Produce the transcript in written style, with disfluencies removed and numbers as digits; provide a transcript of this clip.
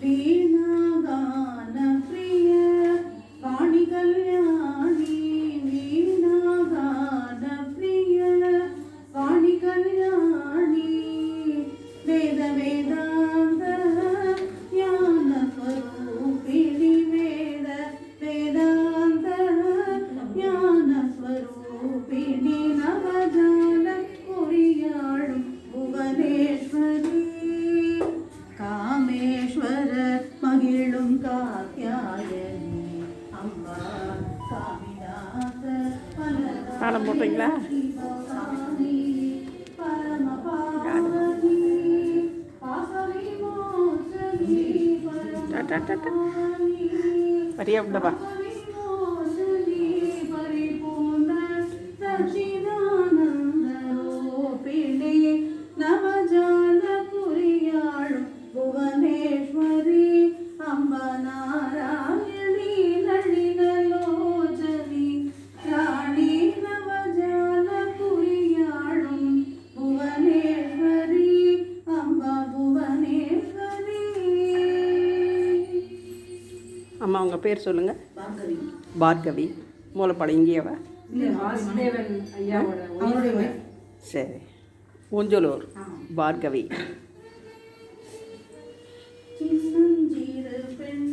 வீணாகான பிரிய வாணி கல்யாணி வீணாகான பிரிய வாணி கல்யாணி வேத வேதாந்த ஞான ஸ்வரூபிணி வேத வேதாந்த ஞான ஸ்வரூபிணி நவஜால குறியாளும் புவனேஸ்வரி காமேஸ்வர மகிழும் காத்யாயனி அம்பா காமிநாத பாடம் போட்டீங்களா? வரியா உண்டவா? நவஜால புரியாளும் புவனேஸ்வரி அம்ப நாராயணி நளினலோச்சனி ராணி நவஜால புரியாளும் புவனேஸ்வரி அம்ப புவனேஸ்வரி. அம்மா உங்கள் பேர் சொல்லுங்கள். பார்கவி. பார்கவி. மூலப்பாடு இங்கேயவா? வாசுதேவன் ஐயாவோட சரி. ஊஞ்சலூர் பார்கவி. சின்னஞ்சிறு பெண்